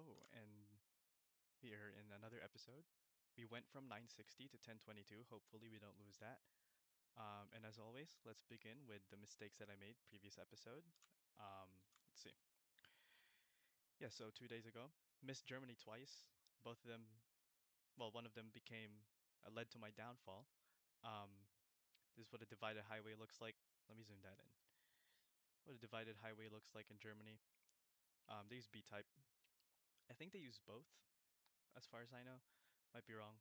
Hello, and here in another episode. We went from 960 to 1022. Hopefully, we don't lose that. And as always, let's begin with the mistakes that I made previous episode. Let's see. Yeah, so 2 days ago, missed Germany twice. Both of them, well, one of them became led to my downfall. Um, this is what a divided highway looks like. Let me zoom that in. What a divided highway looks like in Germany. They use B-type. I think they use both, as far as I know. Might be wrong.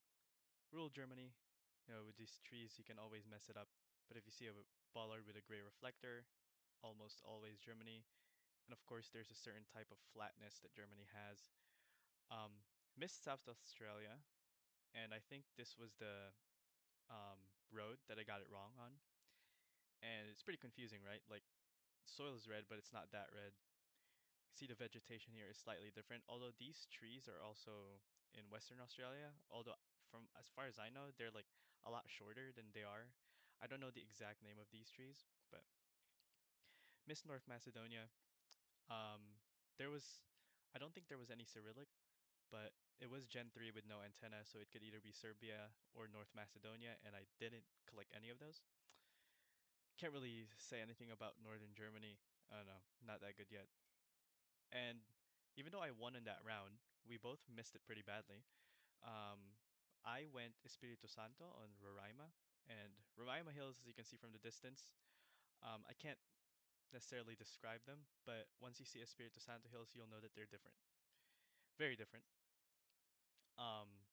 Rural Germany, with these trees, you can always mess it up. But if you see a bollard with a gray reflector, almost always Germany. And of course, there's a certain type of flatness that Germany has. Um, Missed South Australia, and I think this was the road that I got it wrong on. And it's pretty confusing, right? Like, soil is red, but it's not that red. See, the vegetation here is slightly different, although these trees are also in Western Australia. Although, from as far as I know, they're like a lot shorter than they are. I don't know the exact name of these trees, but Miss North Macedonia, um, there was, I don't think there was any Cyrillic, but it was Gen 3 with no antenna, so it could either be Serbia or North Macedonia, and I didn't collect any of those. Can't really say anything about Northern Germany. I don't know, not that good yet. And even though I won in that round, we both missed it pretty badly. Um, I went Espiritu Santo on Roraima, and Roraima Hills, as you can see from the distance, I can't necessarily describe them, but once you see Espiritu Santo Hills, you'll know that they're different, very different. Um,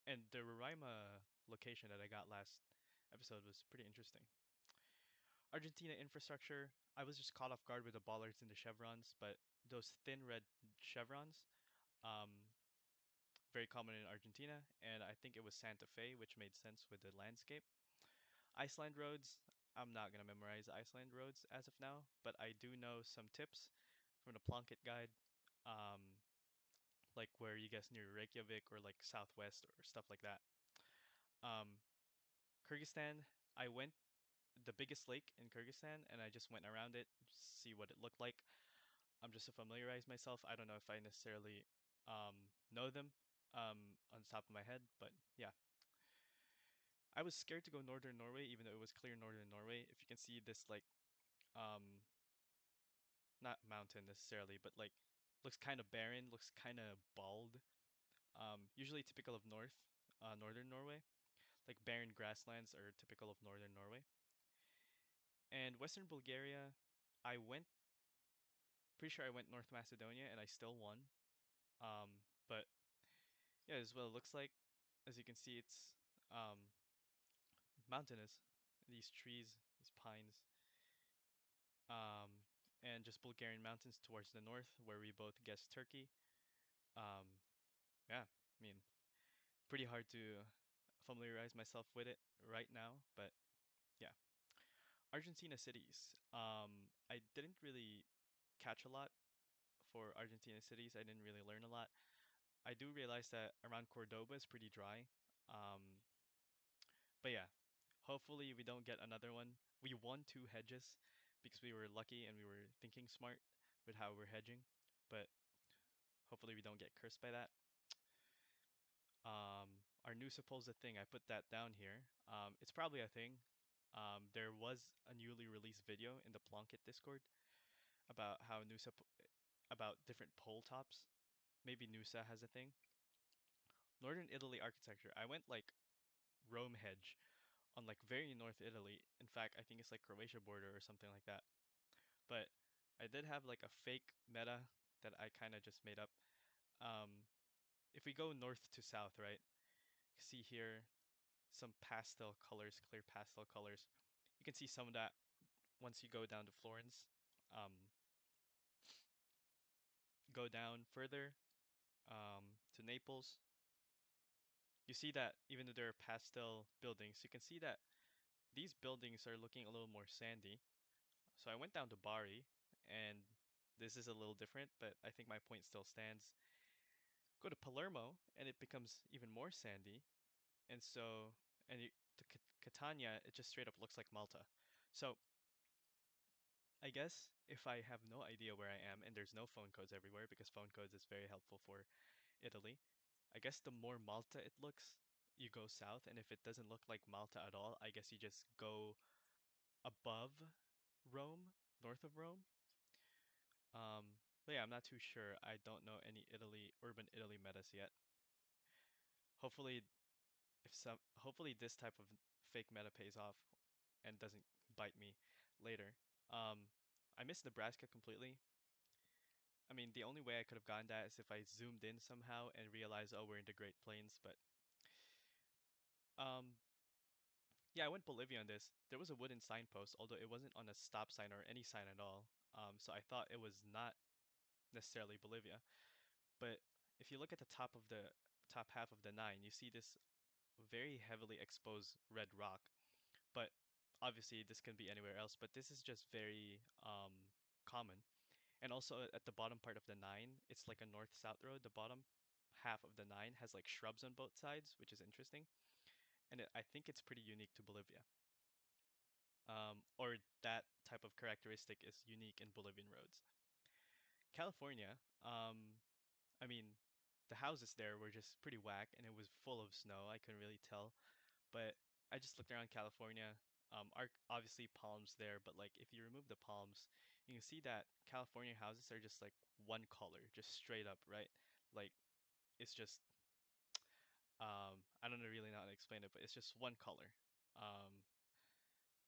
and the Roraima location that I got last episode was pretty interesting. Argentina infrastructure, I was just caught off guard with the bollards and the chevrons, but those thin red chevrons, um, very common in Argentina, and I think it was Santa Fe, which made sense with the landscape. Iceland roads, I'm not going to memorize Iceland roads as of now, but I do know some tips from the Plunkett guide, um, like where you guess near Reykjavik or like southwest or stuff like that. Um, Kyrgyzstan, I went the biggest lake in Kyrgyzstan and I just went around it, just see what it looked like. I'm just to familiarize myself. I don't know if I necessarily know them on the top of my head, but yeah. I was scared to go northern Norway, even though it was clear northern Norway. If you can see this, like, um, not mountain necessarily, but like, looks kind of barren, looks kind of bald. Usually typical of northern Norway. Like barren grasslands are typical of northern Norway. And Western Bulgaria, I went, pretty sure I went North Macedonia, and I still won. But yeah, this is what it looks like. As you can see, it's um mountainous. These trees, these pines. um, and just Bulgarian mountains towards the north, where we both guessed Turkey. Um, yeah, I mean, pretty hard to familiarize myself with it right now, but yeah. Argentina cities. I didn't really catch a lot for Argentina cities. I didn't really learn a lot. I do realize that around Cordoba is pretty dry. Um, but yeah, hopefully we don't get another one. We won two hedges because we were lucky and we were thinking smart with how we're hedging. But hopefully we don't get cursed by that. Our new supposed thing, I put that down here. It's probably a thing. There was a newly released video in the Plunkett Discord about how about different pole tops. Maybe Nusa has a thing. Northern Italy architecture. I went like Rome hedge on like very North Italy. In fact, I think it's like Croatia border or something like that. But I did have like a fake meta that I kind of just made up. Um, if we go north to south, right? See here some pastel colors, clear pastel colors. You can see some of that once you go down to Florence. Um, go down further to Naples. You see that even though there are pastel buildings, you can see that these buildings are looking a little more sandy. So I went down to Bari, and this is a little different, but I think my point still stands. Go to Palermo, and it becomes even more sandy. And so, and you, to Catania, it just straight up looks like Malta. So I guess if I have no idea where I am and there's no phone codes everywhere, because phone codes is very helpful for Italy, I guess the more Malta it looks, you go south, and if it doesn't look like Malta at all, I guess you just go above Rome, north of Rome. But yeah, I'm not too sure. I don't know any urban Italy metas yet. Hopefully, hopefully this type of fake meta pays off and doesn't bite me later. Um, I missed Nebraska completely. I mean, the only way I could have gotten that is if I zoomed in somehow and realized, oh, we're in the Great Plains. But um, yeah, I went Bolivia on this. There was a wooden signpost, although it wasn't on a stop sign or any sign at all. So I thought it was not necessarily Bolivia. But if you look at the top half of the nine, you see this very heavily exposed red rock. But obviously, this can be anywhere else. But this is just very common. And also at the bottom part of the nine, it's like a north-south road. The bottom half of the nine has like shrubs on both sides, which is interesting. And I think it's pretty unique to Bolivia. Or that type of characteristic is unique in Bolivian roads. California, I mean, the houses there were just pretty whack and it was full of snow. I couldn't really tell. But I just looked around California. Are obviously palms there, but like if you remove the palms, you can see that California houses are just like one color, just straight up, right? Like it's just I don't really know how to explain it, but it's just one color. Um,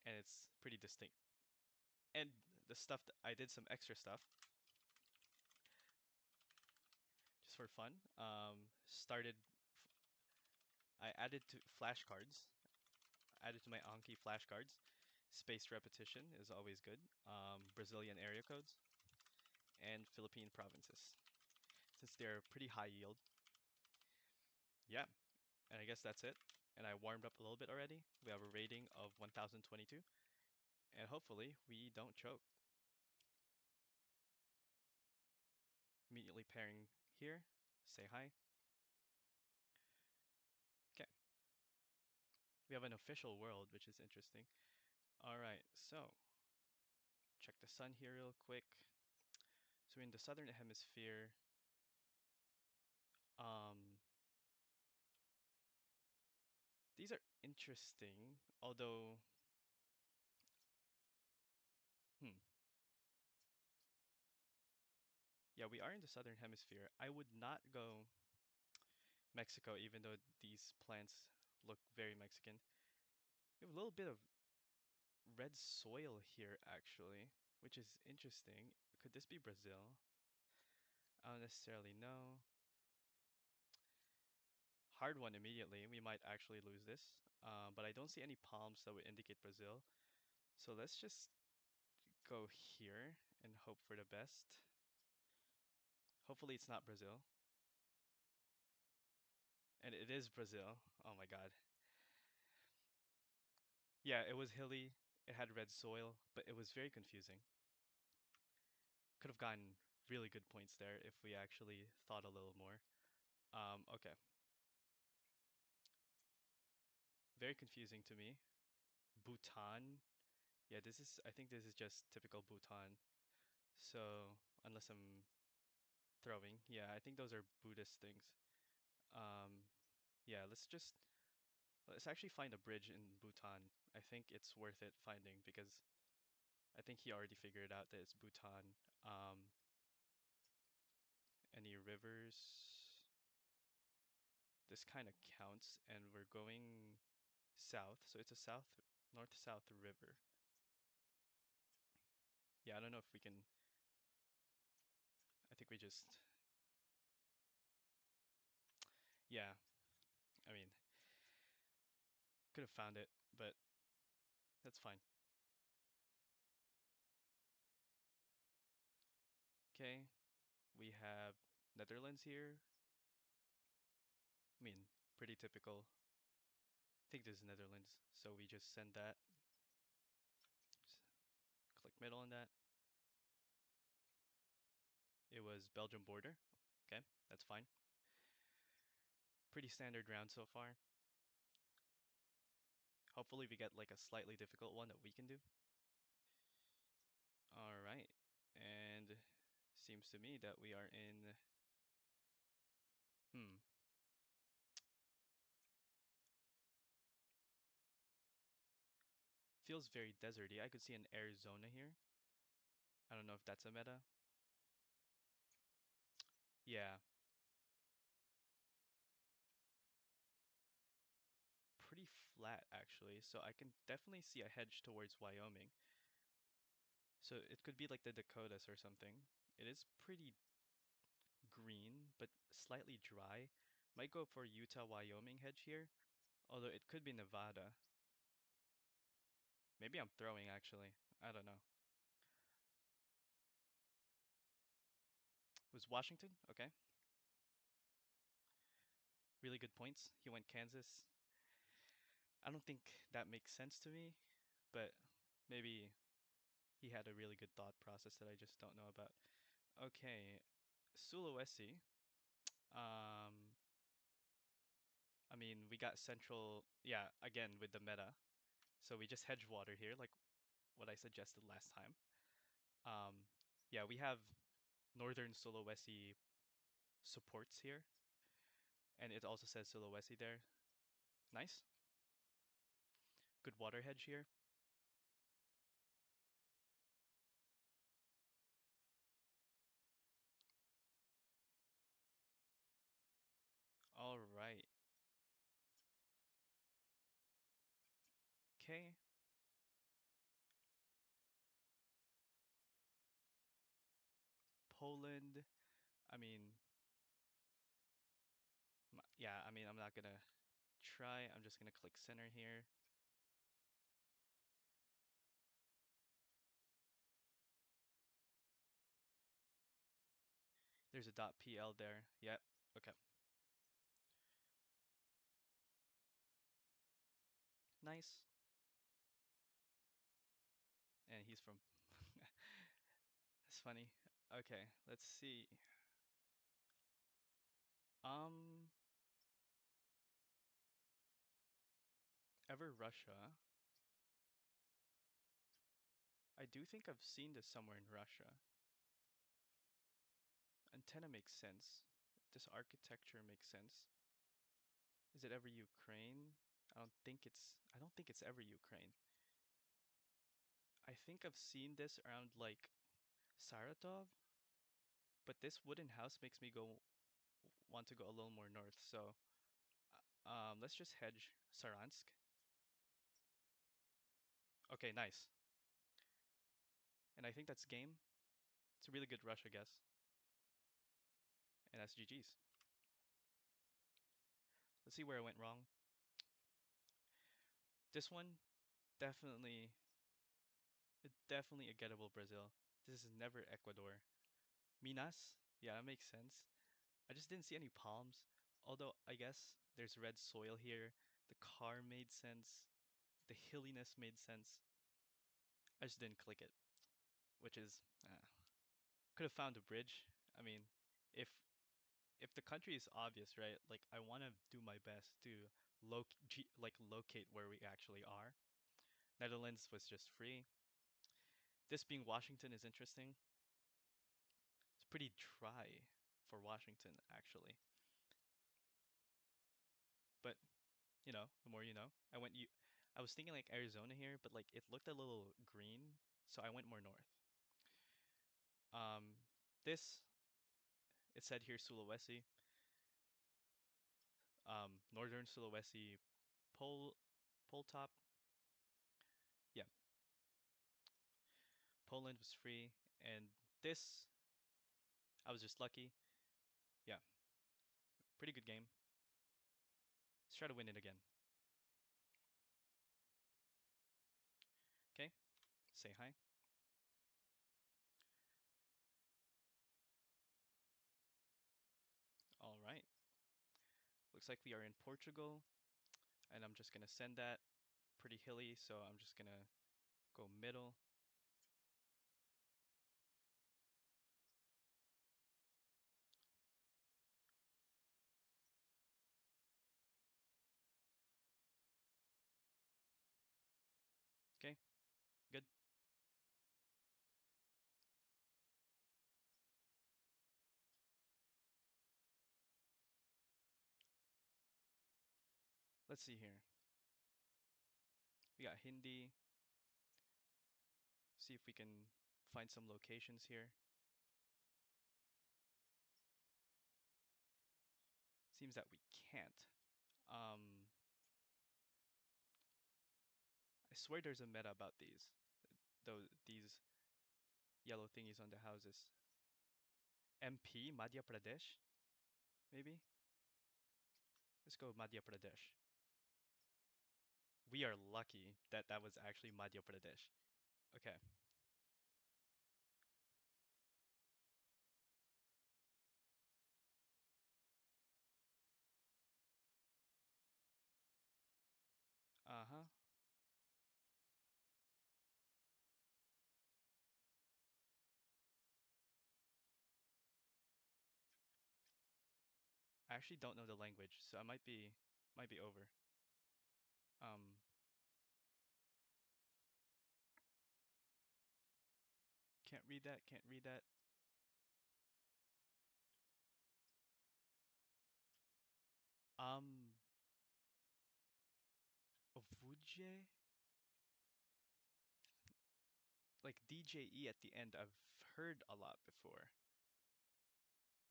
and it's pretty distinct. And the stuff that I did some extra stuff just for fun. I added to flashcards, added to my Anki flashcards. Spaced repetition is always good. Brazilian area codes and Philippine provinces, since they're pretty high yield. Yeah, and I guess that's it. And I warmed up a little bit already. We have a rating of 1022, and hopefully we don't choke. Immediately pairing here. Say hi. Okay, we have an official world, which is interesting. All right, so check the sun here real quick. So in the southern hemisphere, um, these are interesting, although, hmm, yeah, we are in the southern hemisphere. I would not go Mexico, even though these plants look very Mexican. We have a little bit of red soil here, actually, which is interesting. Could this be Brazil? I don't necessarily know. Hard one immediately. We might actually lose this. But I don't see any palms that would indicate Brazil. So let's just go here and hope for the best. Hopefully it's not Brazil. And it is Brazil. Oh my God. Yeah, it was hilly. It had red soil, but it was very confusing. Could have gotten really good points there if we actually thought a little more. Okay. Very confusing to me. Bhutan. Yeah, I think this is just typical Bhutan. So, unless I'm throwing, yeah, I think those are Buddhist things. Um, yeah, let's actually find a bridge in Bhutan. I think it's worth it finding because I think he already figured out that it's Bhutan. Um, any rivers? This kind of counts, and we're going south, so it's a north-south river. Yeah, I don't know if we can. I think we just. Yeah, I mean, could have found it, but that's fine. Okay, we have Netherlands here. I mean, pretty typical. I think this is Netherlands, so we just send that. Just click middle on that. It was Belgium border. Okay, that's fine. Pretty standard round so far. Hopefully we get like a slightly difficult one that we can do. All right. And seems to me that we are in, hmm, feels very deserty. I could see an Arizona here. I don't know if that's a meta. Yeah, pretty flat actually. So I can definitely see a hedge towards Wyoming. So it could be like the Dakotas or something. It is pretty green, but slightly dry. Might go for Utah, Wyoming hedge here, although it could be Nevada. Maybe I'm throwing actually. I don't know. Was Washington? Okay. Really good points. He went Kansas. I don't think that makes sense to me, but maybe he had a really good thought process that I just don't know about. Okay, Sulawesi. Um, I mean, we got Central, yeah, again with the meta. So we just hedge water here, like what I suggested last time. Um, yeah, we have Northern Sulawesi supports here, and it also says Sulawesi there. Nice. Good water hedge here. All right. Okay. Poland. I mean, yeah, I mean, I'm not gonna try. I'm just gonna click center here. There's a .pl there. Yep. Okay. Nice. And he's from. That's funny. Okay, let's see. Um, Ever Russia. I do think I've seen this somewhere in Russia. Antenna makes sense. This architecture makes sense. Is it ever Ukraine? I don't think it's ever Ukraine. I think I've seen this around like Saratov, but this wooden house makes me go want to go a little more north. So, let's just hedge Saransk. Okay, nice. And I think that's game. It's a really good rush, I guess. And that's GG's. Let's see where I went wrong. This one, definitely, definitely a gettable Brazil. This is never Ecuador. Minas? Yeah, that makes sense. I just didn't see any palms. Although, I guess there's red soil here. The car made sense. The hilliness made sense. I just didn't click it, which is, could have found a bridge. I mean, if if the country is obvious, right? Like I want to do my best to locate where we actually are. Netherlands was just free. This being Washington is interesting. It's pretty dry for Washington actually. But, the more you know. I was thinking like Arizona here, but like it looked a little green, so I went more north. Um this it said here Sulawesi, northern Sulawesi pole pole top. Yeah, Poland was free, and this I was just lucky. Yeah, pretty good game. Let's try to win it again. Okay, say hi. All right. Looks like we are in Portugal, and I'm just gonna send that pretty hilly, so I'm just gonna go middle. Okay, good. Let's see here. We got Hindi. See if we can find some locations here. Seems that we can't. Um, I swear there's a meta about these. These yellow thingies on the houses. MP, Madhya Pradesh, maybe? Let's go Madhya Pradesh. We are lucky that that was actually Madhya Pradesh. Okay. Uh-huh. I actually don't know the language, so I might be over. Um, can't read that, can't read that. Um, Ovuje? Like DJE at the end, I've heard a lot before.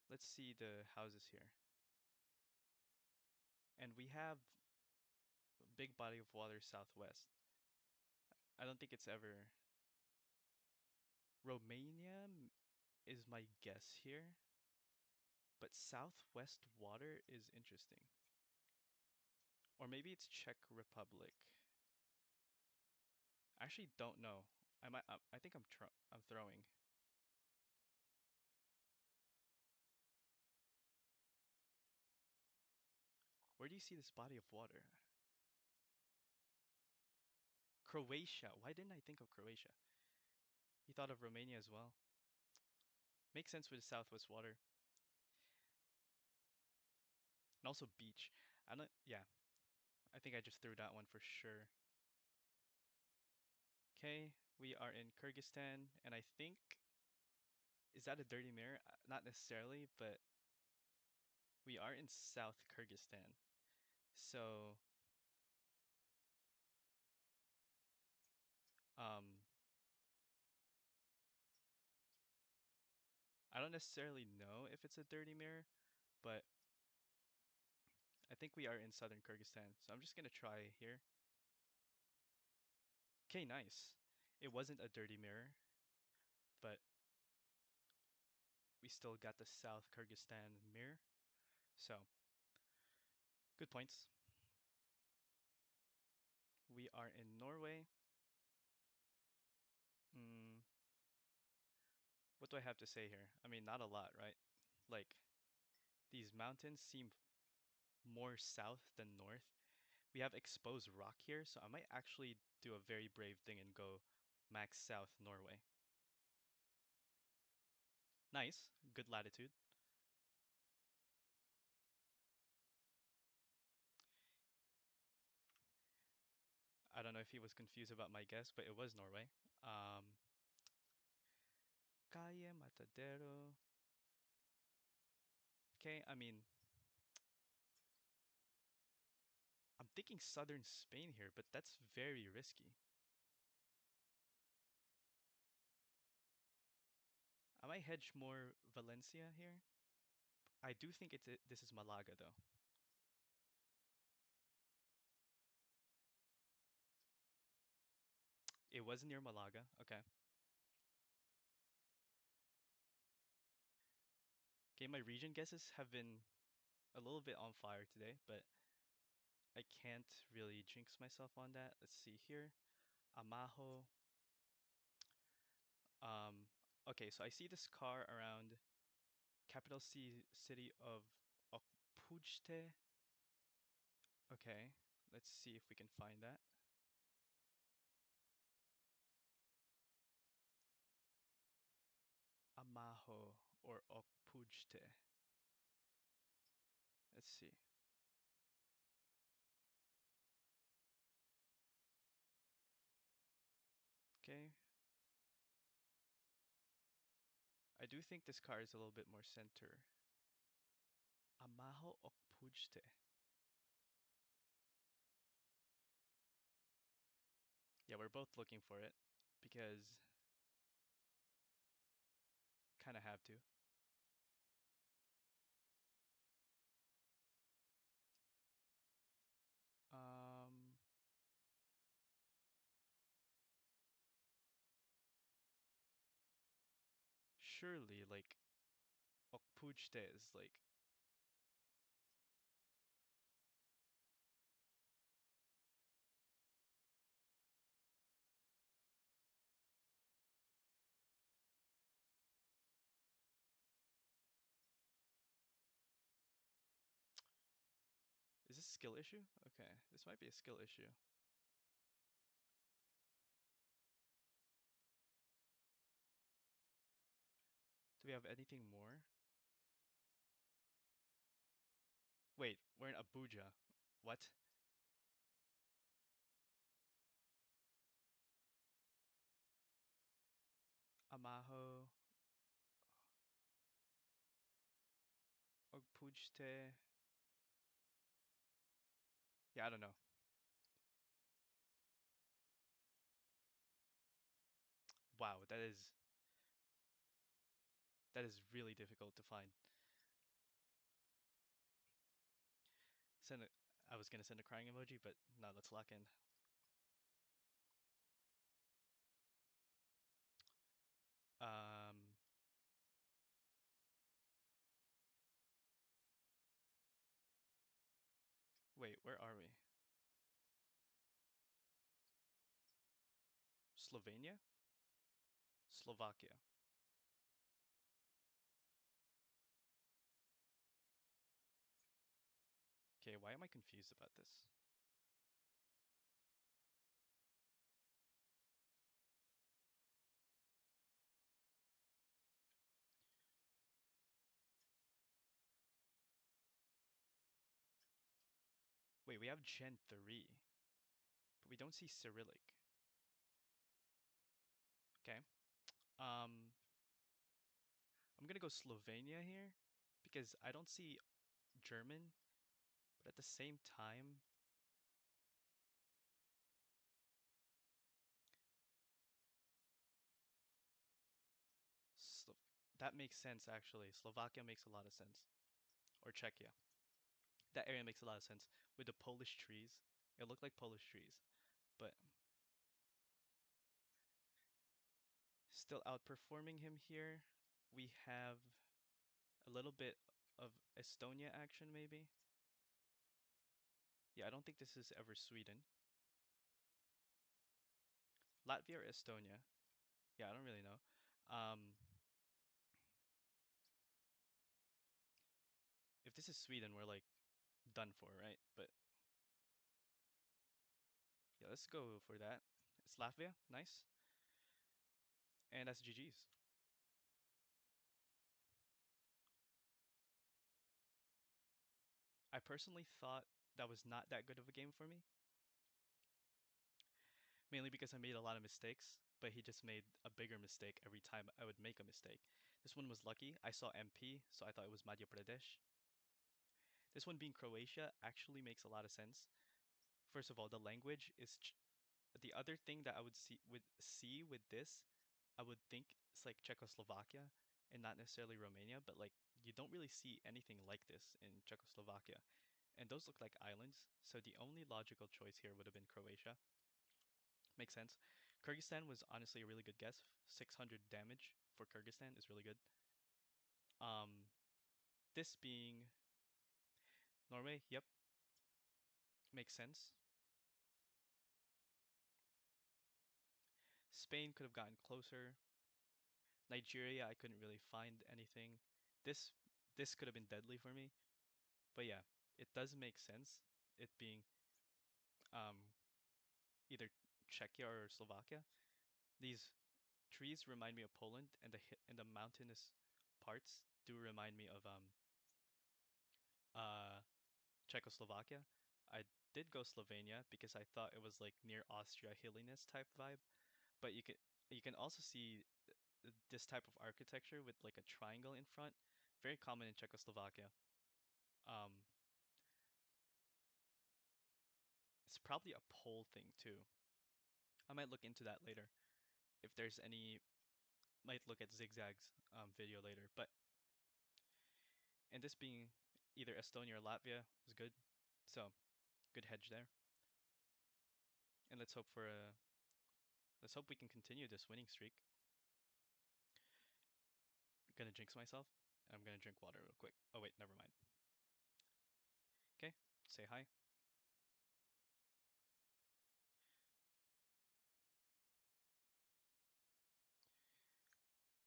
Let's see the houses here. And we have a big body of water southwest. I don't think it's ever Romania is my guess here, but southwest water is interesting. Or maybe it's Czech Republic. I actually don't know. I think I'm throwing. Where do you see this body of water? Croatia. Why didn't I think of Croatia? You thought of Romania as well. Makes sense with the southwest water. And also beach. I don't yeah, I think I just threw that one for sure. Okay, we are in Kyrgyzstan, and I think is that a dirty mirror? Not necessarily, but we are in South Kyrgyzstan. So, um, I don't necessarily know if it's a dirty mirror, but I think we are in southern Kyrgyzstan. So I'm just gonna try here. Okay, nice. It wasn't a dirty mirror, but we still got the South Kyrgyzstan mirror. So, good points. We are in Norway. Mm, what do I have to say here? I mean, not a lot, right? Like, these mountains seem more south than north. We have exposed rock here, so I might actually do a very brave thing and go max south Norway. Nice, good latitude. I don't know if he was confused about my guess, but it was Norway. Um, Calle Matadero. Okay, I mean, I'm thinking southern Spain here, but that's very risky. I might hedge more Valencia here. I do think this is Malaga though. It was near Malaga. Okay. Okay, my region guesses have been a little bit on fire today, but I can't really jinx myself on that. Let's see here. Amajo. Um, okay, so I see this car around capital city of Opujte. Okay, let's see if we can find that. Amajo or Opujte. Let's see. Okay, I do think this car is a little bit more center. Amajo Opujte. we're both looking for it because kind of have to. Um, surely like Okpujte is like is this a skill issue? Okay, this might be a skill issue. Do we have anything more? Wait, we're in Abuja. What? Amaho, Okpujte. Yeah, I don't know. Wow, that is really difficult to find. Send a, I was gonna send a crying emoji, but no, let's lock in. Um, wait, where are we? Slovenia? Slovakia. Okay, why am I confused about this? Wait, we have Gen 3, but we don't see Cyrillic. Okay. Um, I'm gonna go Slovenia here because I don't see German, but at the same time, Slo that makes sense actually. Slovakia makes a lot of sense. Or Czechia. That area makes a lot of sense with the Polish trees. It looked like Polish trees, but still outperforming him here. We have a little bit of Estonia action, maybe. Yeah, I don't think this is ever Sweden. Latvia or Estonia? Yeah, I don't really know. Um, if this is Sweden, we're like done for, right? But yeah, let's go for that. It's Latvia, nice. And that's GG's. I personally thought that was not that good of a game for me, mainly because I made a lot of mistakes, but he just made a bigger mistake every time I would make a mistake. This one was lucky. I saw MP, so I thought it was Madhya Pradesh. This one being Croatia actually makes a lot of sense. First of all, the language is the other thing that I would see with this, I would think it's like Czechoslovakia and not necessarily Romania, but like you don't really see anything like this in Czechoslovakia. And those look like islands, so the only logical choice here would have been Croatia. Makes sense. Kyrgyzstan was honestly a really good guess. 600 damage for Kyrgyzstan is really good. Um, this being Norway, yep, makes sense. Spain could have gotten closer. Nigeria, I couldn't really find anything. This this could have been deadly for me. But yeah, it does make sense. It being um either Czechia or Slovakia. These trees remind me of Poland, and the mountainous parts do remind me of uh Czechoslovakia. I did go Slovenia because I thought it was like near Austria hilliness type vibe, but you can also see this type of architecture with like a triangle in front, very common in Czechoslovakia. Um, it's probably a pole thing too. I might look into that later if there's any. Might look at zigzags video later. But and this being either Estonia or Latvia is good, so good hedge there. And let's hope we can continue this winning streak. I'm gonna jinx myself. I'm gonna drink water real quick. Oh wait, never mind. Okay, say hi.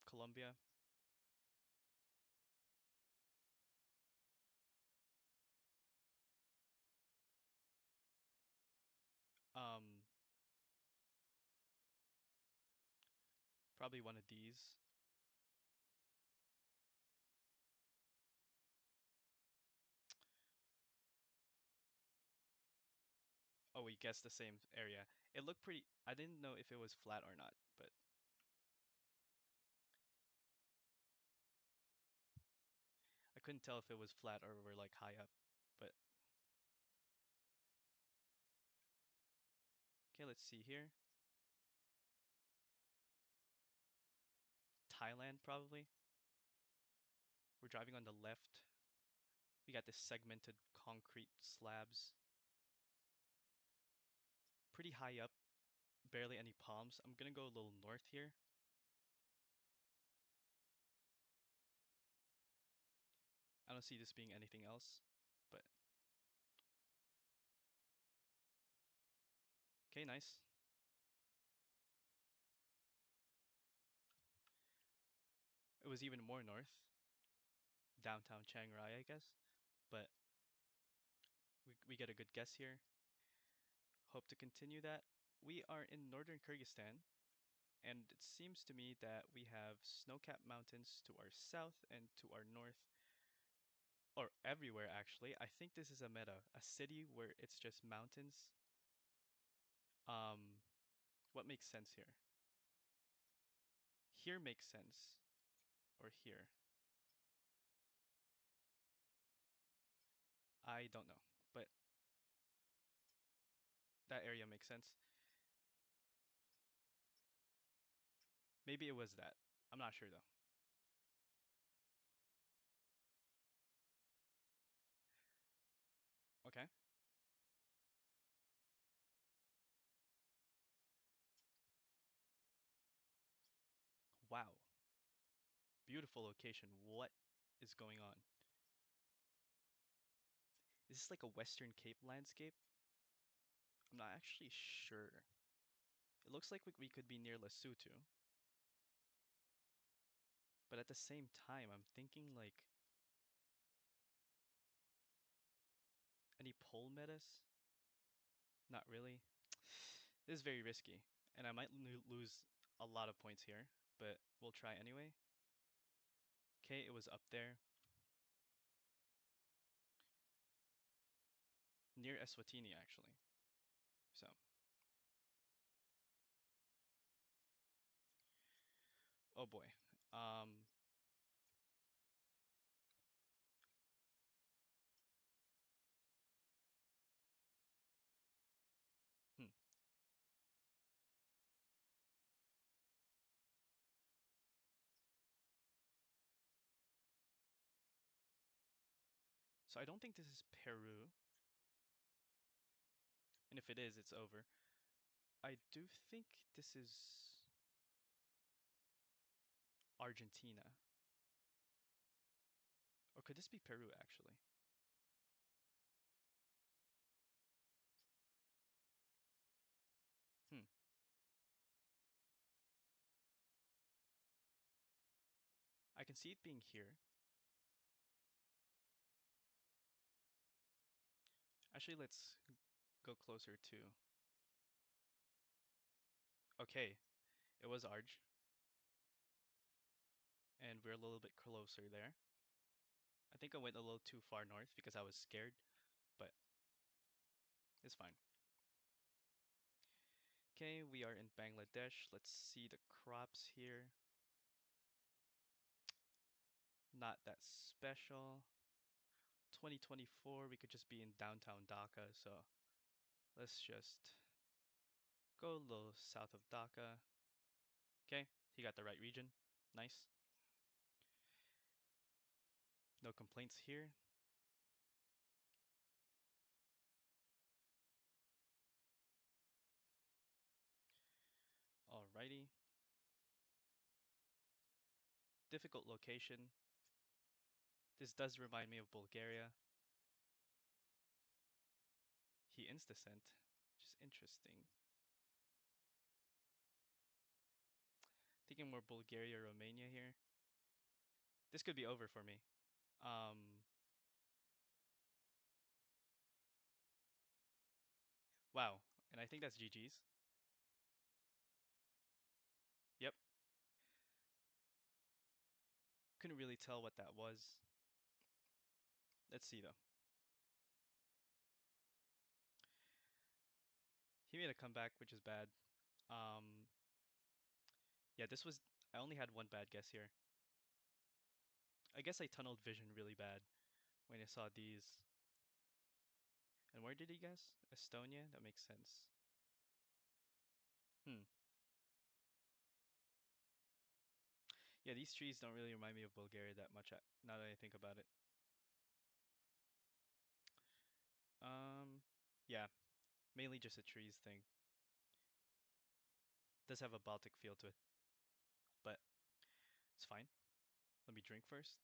Colombia. Um, Probably one of these. Oh, we guessed the same area. It looked pretty. I didn't know if it was flat or not, but I couldn't tell if it was flat or we're like high up. But okay, let's see here. Thailand, probably. We're driving on the left. We got this segmented concrete slabs. Pretty high up. Barely any palms. I'm gonna go a little north here. I don't see this being anything else. But okay, nice. It was even more north. Downtown Chiang Rai, I guess. But we get a good guess here. Hope to continue that. We are in northern Kyrgyzstan, and it seems to me that we have snow-capped mountains to our south and to our north, or everywhere actually. I think this is a meta, a city where it's just mountains. Um, what makes sense here? Here makes sense, or here. I don't know, but that area makes sense. Maybe it was that. I'm not sure though. Okay. Wow. Beautiful location. What is going on? Is this like a Western Cape landscape? I'm not actually sure. It looks like we could be near Lesotho, but at the same time, I'm thinking like any pole metas? Not really. This is very risky, and I might lose a lot of points here, but we'll try anyway. Okay, it was up there near Eswatini actually. So, oh boy. Um, hmm. So I don't think this is Peru, and if it is, it's over. I do think this is Argentina. Or could this be Peru actually? Hmm. I can see it being here. Actually, let's go closer to. Okay, it was Arj, and we're a little bit closer there. I think I went a little too far north because I was scared, but it's fine. Okay, we are in Bangladesh. Let's see the crops here. Not that special. 2024, we could just be in downtown Dhaka, so let's just Go a little south of Dhaka. Okay, he got the right region. Nice. No complaints here. Alrighty. Difficult location. This does remind me of Bulgaria. He insta-sent, which is interesting. Thinking more Bulgaria, Romania here. This could be over for me. Um, wow. And I think that's GG's. Yep. Couldn't really tell what that was. Let's see though. He made a comeback, which is bad. Um, yeah, this was. I only had one bad guess here. I guess I tunneled vision really bad when I saw these. And where did he guess? Estonia? That makes sense. Hmm. Yeah, these trees don't really remind me of Bulgaria that much now that I think about it. Um, yeah, mainly just a trees thing. Does have a Baltic feel to it, but it's fine. Let me drink first.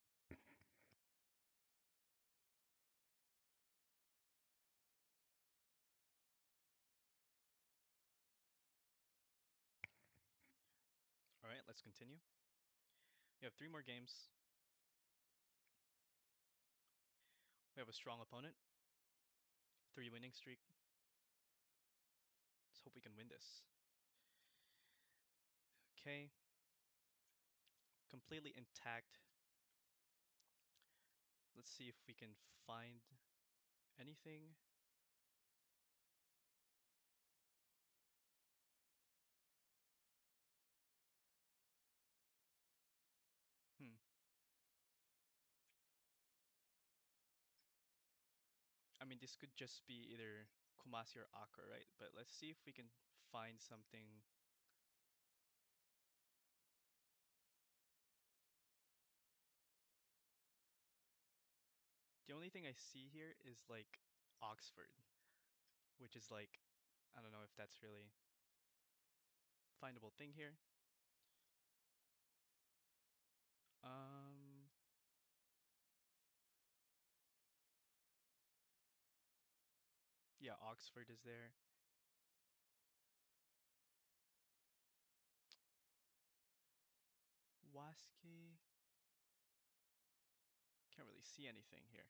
All right, let's continue. We have three more games. We have a strong opponent, 3 winning streak. Let's hope we can win this. Okay, completely intact. Let's see if we can find anything. Hmm. I mean, this could just be either Kumasi or Accra, right? But let's see if we can find something. The only thing I see here is like Oxford, which is like, I don't know if that's really findable thing here. Um, yeah, Oxford is there. Waski, can't really see anything here.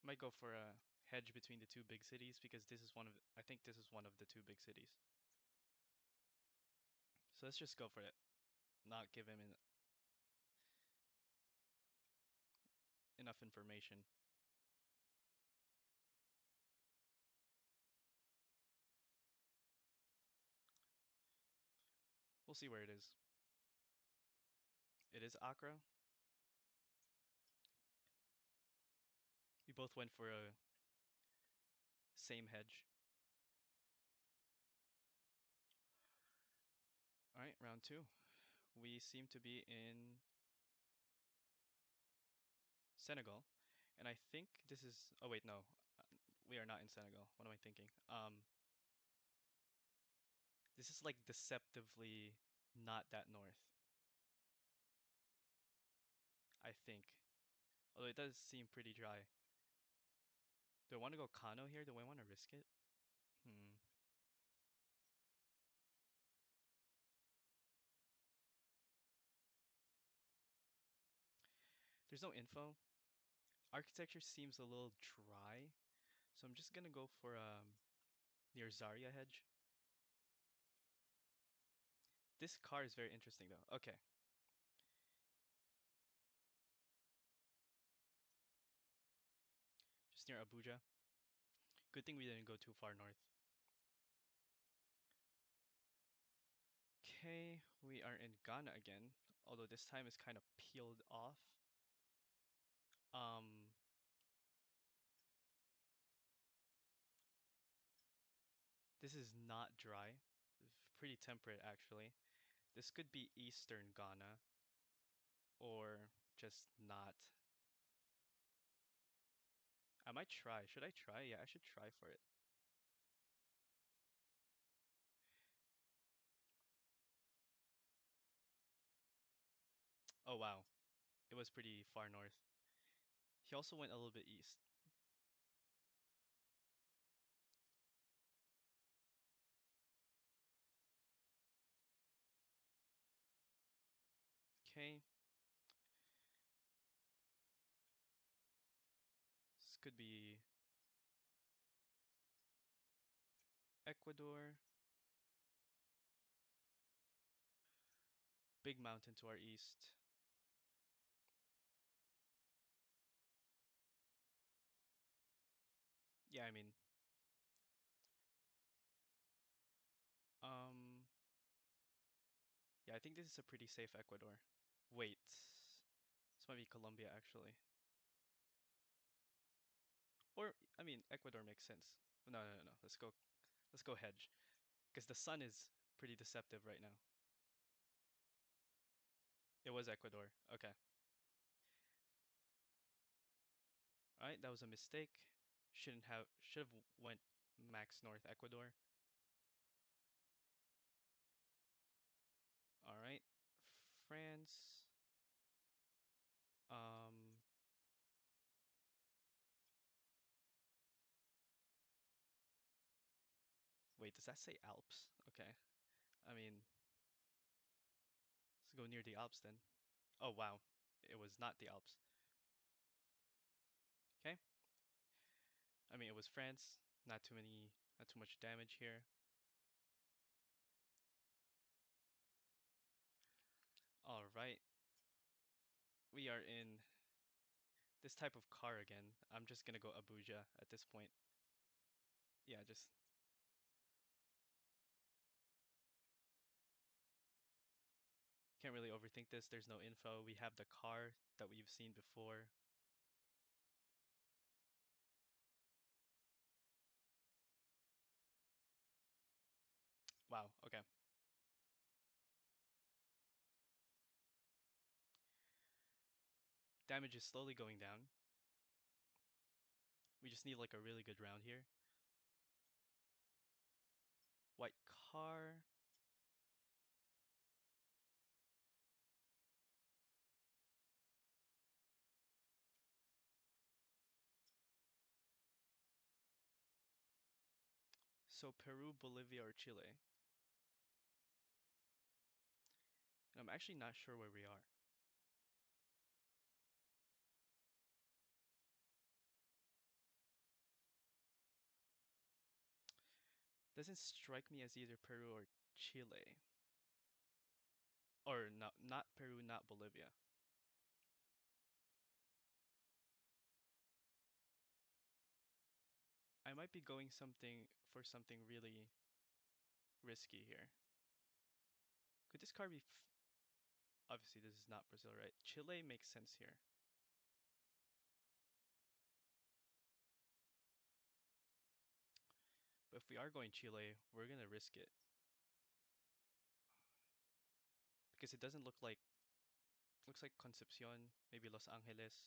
Might go for a hedge between the two big cities because this is one of, I think this is one of the two big cities. So let's just go for it. Not give him enough information. We'll see where it is. It is Accra. We both went for a same hedge. All right, round two. We seem to be in Senegal, and I think this is. Oh wait, no, we are not in Senegal. What am I thinking? This is like deceptively not that north. I think, although it does seem pretty dry. Do I want to go Kano here? Do I want to risk it? Hmm. There's no info. Architecture seems a little dry, so I'm just gonna go for near Zarya hedge. This car is very interesting though. Okay, just near Abuja. Good thing we didn't go too far north. Okay, we are in Ghana again, although this time is kind of peeled off. Um, This is not dry. Pretty temperate, actually. This could be Eastern Ghana or just not. I might try. Should I try? Yeah, I should try for it. Oh, wow. It was pretty far north. He also went a little bit east. Okay. This could be Ecuador. Big mountain to our east. Yeah, I mean, um, yeah, I think this is a pretty safe Ecuador. Wait, this might be Colombia actually. Or, I mean, Ecuador makes sense. No, no, no, no. Let's go hedge. Because the sun is pretty deceptive right now. It was Ecuador. Okay. All right, that was a mistake. Should have went max north Ecuador. All right. France. Um, wait, does that say Alps? Okay. I mean, let's go near the Alps then. Oh wow. It was not the Alps. Okay. I mean, it was France. Not too much damage here. All right. We are in this type of car again. I'm just gonna go Abuja at this point. Yeah, just can't really overthink this. There's no info. We have the car that we've seen before. Wow, okay. Damage is slowly going down. We just need like a really good round here. White car. So Peru, Bolivia, or Chile. And I'm actually not sure where we are. Doesn't strike me as either Peru or Chile. Or not Peru, not Bolivia. I might be going something really risky here. Could this car be obviously this is not Brazil, right? Chile makes sense here. But if we are going Chile, we're gonna risk it. Because it doesn't look like looks like Concepcion, maybe Los Angeles.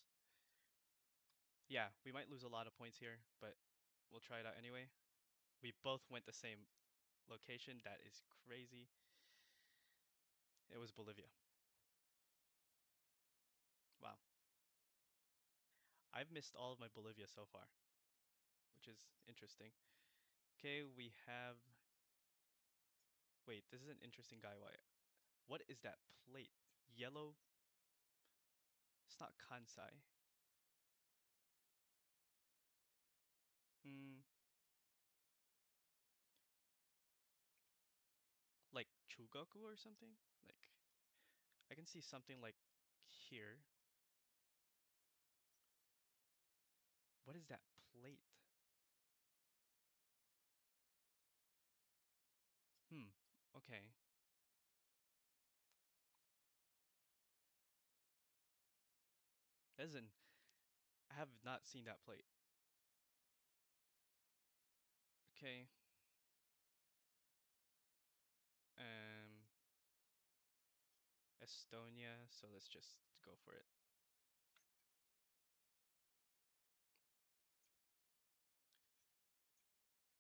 Yeah, we might lose a lot of points here, but we'll try it out anyway. We both went the same location. That is crazy. It was Bolivia. Wow. I've missed all of my Bolivia so far, which is interesting. Okay, we have. Wait, this is an interesting guy. Why? What is that plate? Yellow? It's not Kansai. Hmm, like Chugoku or something? Like, I can see something like here. What is that plate? Hmm, okay. As in, I have not seen that plate. Okay, Estonia, so let's just go for it.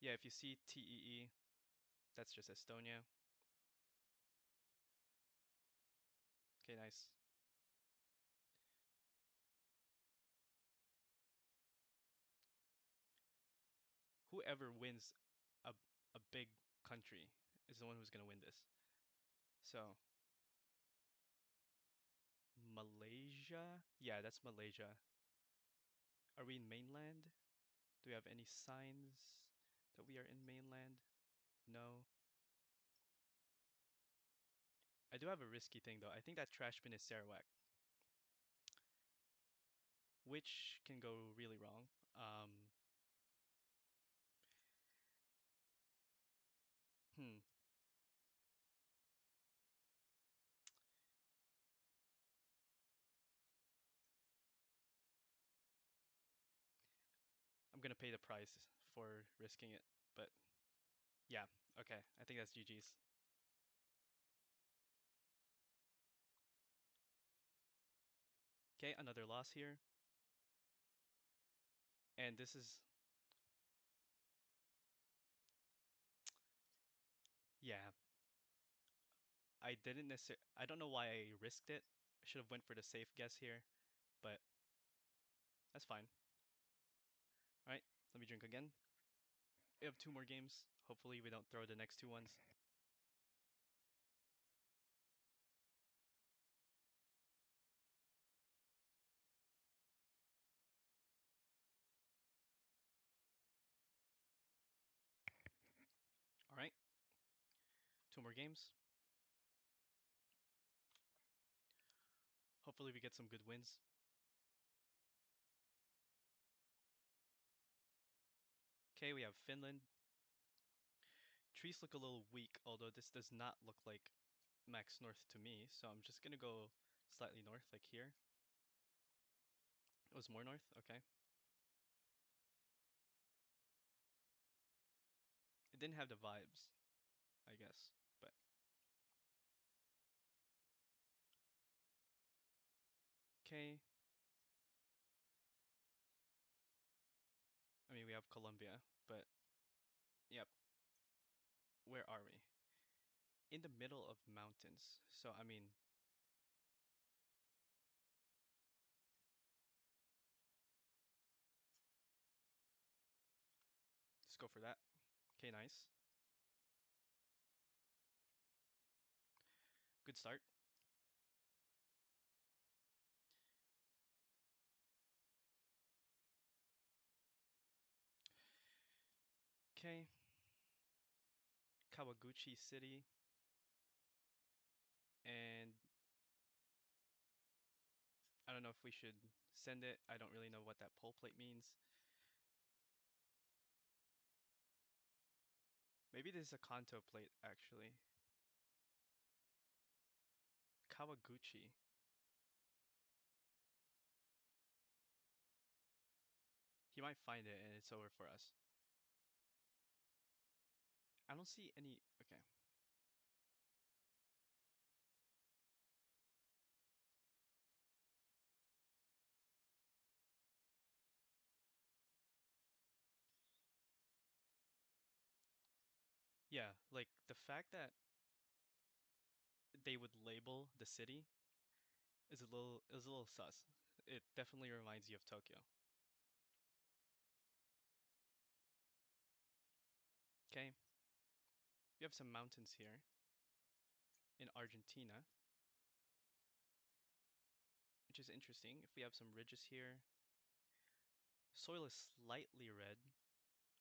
Yeah, if you see TEE, that's just Estonia. Okay, nice. Whoever wins a a big country is the one who's gonna win this. So Malaysia? Yeah, that's Malaysia. Are we in mainland? Do we have any signs that we are in mainland? No. I do have a risky thing though. I think that trash bin is Sarawak, which can go really wrong. Hmm. I'm gonna pay the price for risking it, but yeah. Okay, I think that's GG's. Okay, another loss here, and this is yeah. I didn't necessarily. I don't know why I risked it. I should have went for the safe guess here, but that's fine. All right, let me drink again. We have two more games. Hopefully, we don't throw the next two ones. All right, two more games. Hopefully, we get some good wins. Okay, we have Finland. Trees look a little weak, although this does not look like max north to me, so I'm just gonna go slightly north, like here. It was more north? Okay. It didn't have the vibes, I guess, but okay. I mean, we have Colombia, but yep. Where are we? In the middle of mountains. So, I mean, let's go for that. Okay, nice. Good start. Okay. Kawaguchi City. And I don't know if we should send it. I don't really know what that pole plate means. Maybe this is a Kanto plate, actually. Kawaguchi. He might find it and it's over for us. I don't see any. Okay. Yeah, like the fact that they would label the city is a little sus. It definitely reminds you of Tokyo. Okay. We have some mountains here in Argentina, which is interesting. If we have some ridges here, soil is slightly red.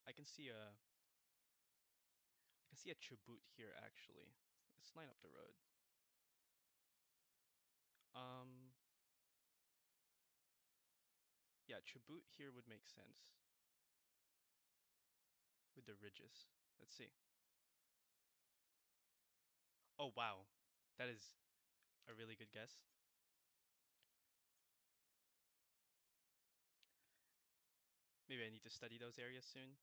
I can see a I can see a Chubut here actually. Let's line up the road. Um, yeah, Chubut here would make sense with the ridges. Let's see. Oh wow, that is a really good guess. Maybe I need to study those areas soon.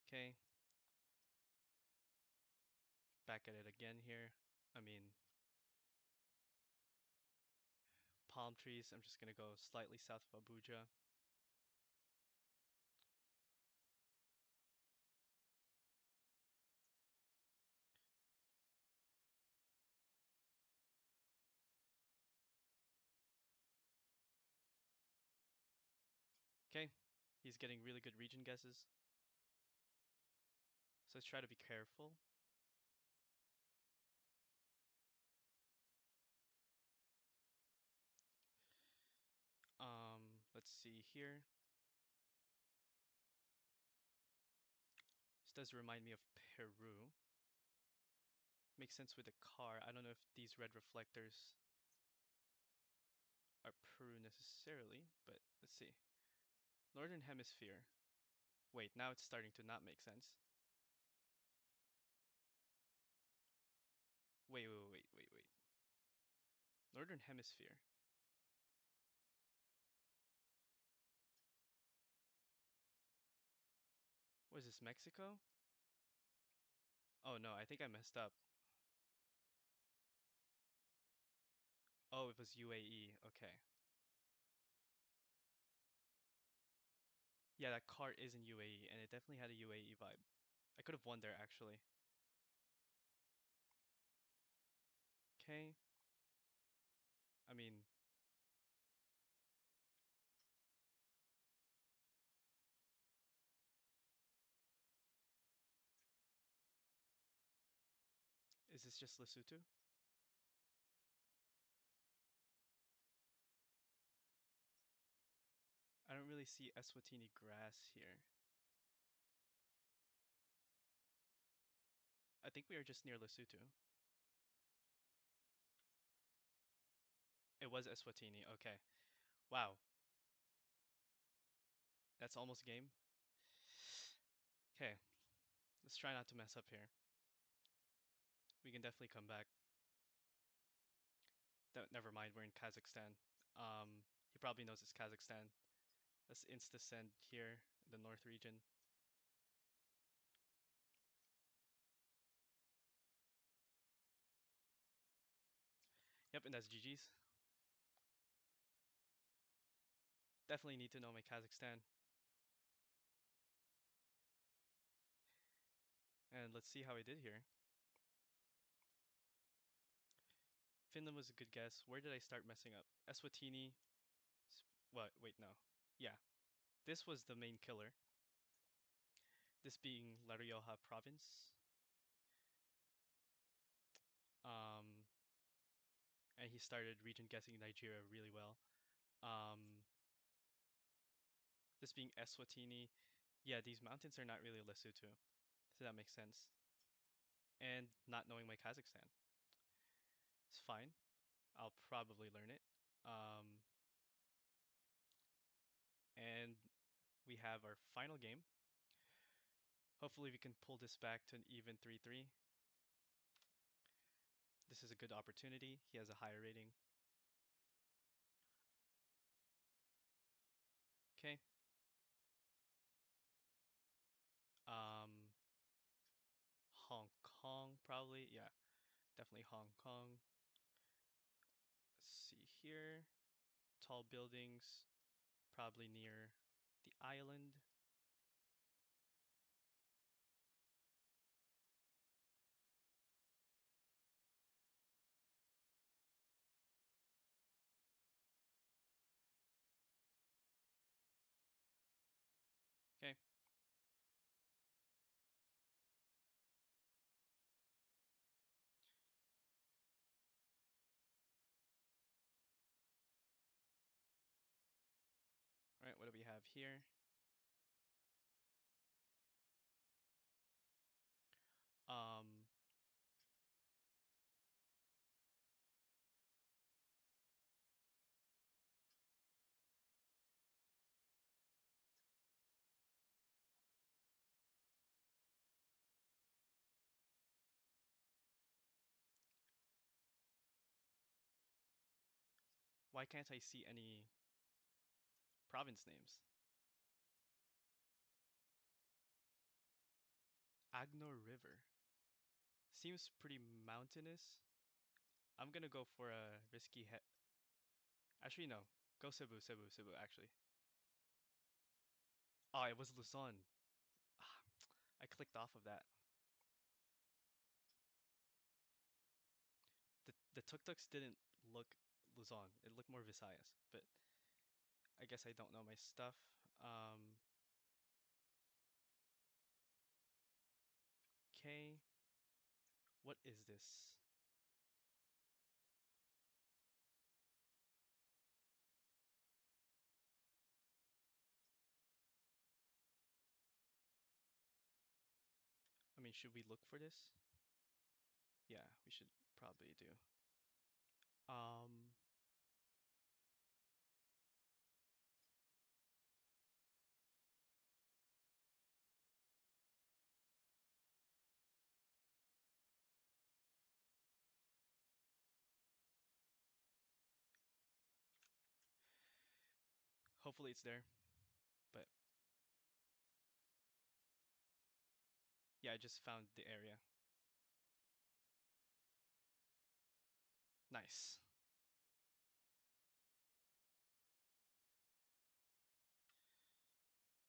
Okay, back at it again here. I mean, palm trees. I'm just gonna go slightly south of Abuja. Okay, he's getting really good region guesses. So let's try to be careful. Let's see here. This does remind me of Peru. Makes sense with the car. I don't know if these red reflectors are Peru necessarily, but let's see. Northern Hemisphere. Wait, now it's starting to not make sense. Wait. Northern Hemisphere. What is this, Mexico? Oh no, I think I messed up. Oh, it was UAE. Okay. Yeah, that car is in UAE, and it definitely had a UAE vibe. I could have won there, actually. Okay. I mean, is this just Lesotho? I don't really see Eswatini grass here. I think we are just near Lesotho. It was Eswatini. Okay. Wow. That's almost game. Okay. Let's try not to mess up here. We can definitely come back. Never mind, we're in Kazakhstan. He probably knows it's Kazakhstan. Let's insta send here in the north region. Yep, and that's GG's. Definitely need to know my Kazakhstan. And let's see how I did here. Finland was a good guess. Where did I start messing up? Eswatini. What? Wait, no. Yeah, this was the main killer. This being La Rioja province. Um, and he started region guessing Nigeria really well. Um, this being Eswatini. Yeah, these mountains are not really Lesotho, so that makes sense. And not knowing my Kazakhstan. It's fine. I'll probably learn it. Um, and we have our final game. Hopefully we can pull this back to an even 3-3. This is a good opportunity. He has a higher rating. Okay. Um, Hong Kong probably. Yeah, definitely Hong Kong. Let's see here. Tall buildings, probably near the island. Okay. All right, what do we have here? Um, why can't I see any province names? Agno River. seems pretty mountainous. I'm gonna go for a risky head. Actually, no. Go Cebu, Cebu, Cebu, actually. Oh, it was Luzon. Ah, I clicked off of that. The tuk-tuks didn't look Luzon. It looked more Visayas, but I guess I don't know my stuff. Um, okay. What is this? I mean, should we look for this? Yeah, we should probably do. Um, Hopefully it's there. But yeah, I just found the area. Nice.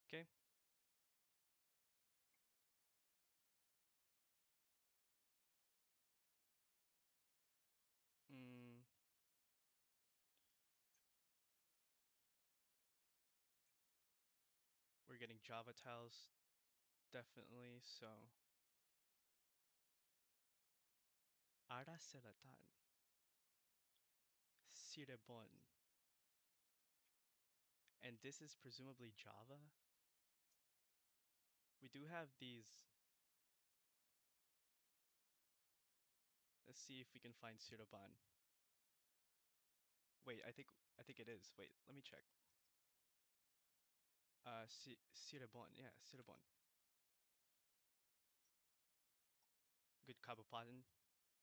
Okay. Mm, we're getting Java tiles, definitely. So, Araselatan, Sirebon. And this is presumably Java. We do have these. Let's see if we can find Sireban. Wait, I think it is. Wait, let me check. Sirebon. Yeah, Sirebon. Good Kabupaten.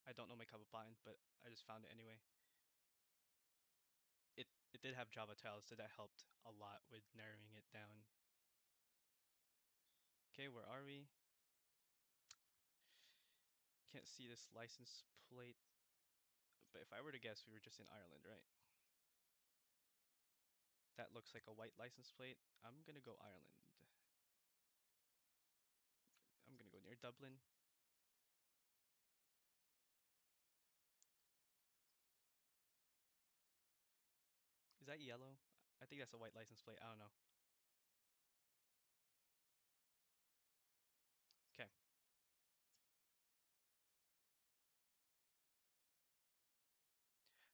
I don't know my Kabupaten, but I just found it anyway. It did have Java tiles, so that helped a lot with narrowing it down. Okay, where are we? Can't see this license plate, but if I were to guess, we were just in Ireland, right? That looks like a white license plate. I'm gonna go Ireland. I'm gonna go near Dublin. Is that yellow? I think that's a white license plate. I don't know. Okay,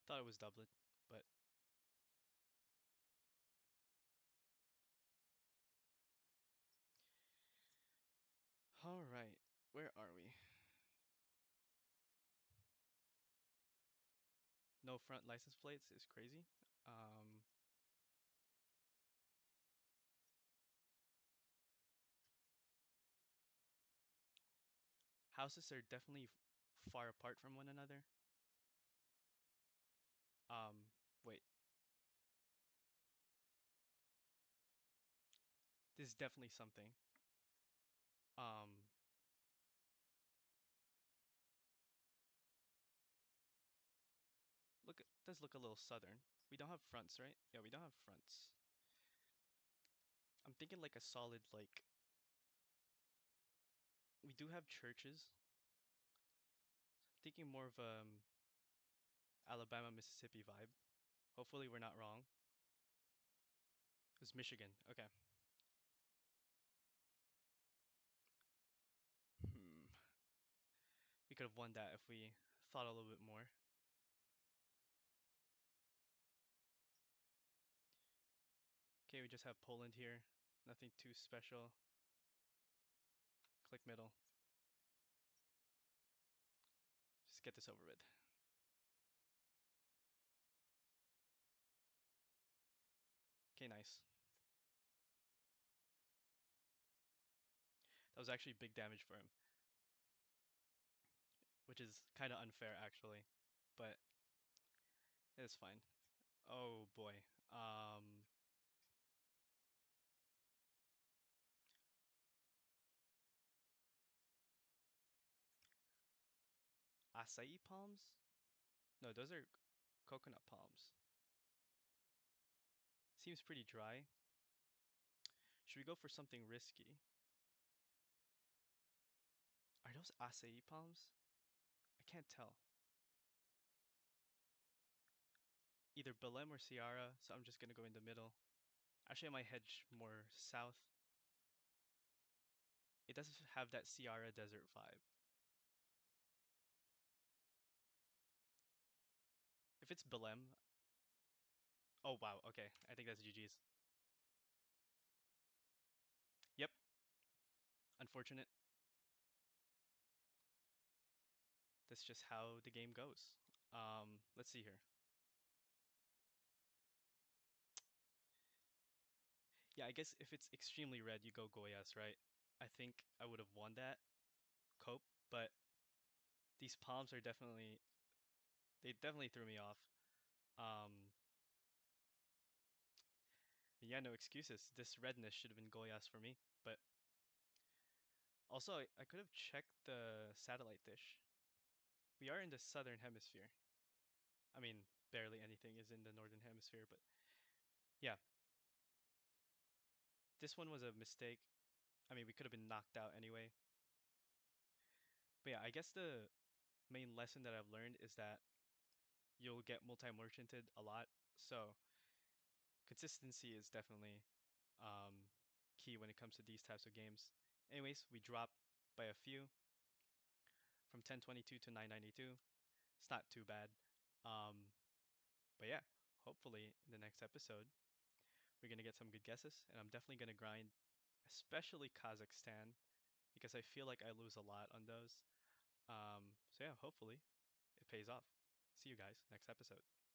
thought it was Dublin, but all right. Where are we? No front license plates is crazy. Um, Houses are definitely far apart from one another. Um, Wait, this is definitely something. Um, does look a little southern. We don't have fronts, right? Yeah, we don't have fronts. I'm thinking like a solid like we do have churches. Thinking more of Alabama, Mississippi vibe. Hopefully we're not wrong. It was Michigan. Okay. Hmm. We could have won that if we thought a little bit more. Okay, we just have Poland here. Nothing too special. Click middle. Just get this over with. Okay, nice. That was actually big damage for him, which is kind of unfair actually, but it's fine. Oh boy. acai palms? No, those are coconut palms. Seems pretty dry. Should we go for something risky? Are those acai palms? I can't tell. Either Belém or Ceará, so I'm just gonna go in the middle. Actually, I might hedge more south. It does have that Ceará desert vibe. If it's Belém, oh wow, okay, I think that's GG's. Yep, unfortunate. That's just how the game goes. Let's see here. Yeah, I guess if it's extremely red, you go Goyas, right? I think I would have won that cope, but these palms are they definitely threw me off. Um, yeah, no excuses. This redness should have been Goyas for me, but also I could have checked the satellite dish. We are in the southern hemisphere. I mean, barely anything is in the northern hemisphere, but yeah, this one was a mistake. I mean, we could have been knocked out anyway. But yeah, I guess the main lesson that I've learned is that you'll get multi-merchanted a lot. So consistency is definitely um, key when it comes to these types of games. Anyways, we dropped by a few from 1022 to 992. It's not too bad. Um, but yeah, hopefully in the next episode, we're going to get some good guesses. And I'm definitely going to grind, especially Kazakhstan, because I feel like I lose a lot on those. So yeah, hopefully it pays off. See you guys next episode.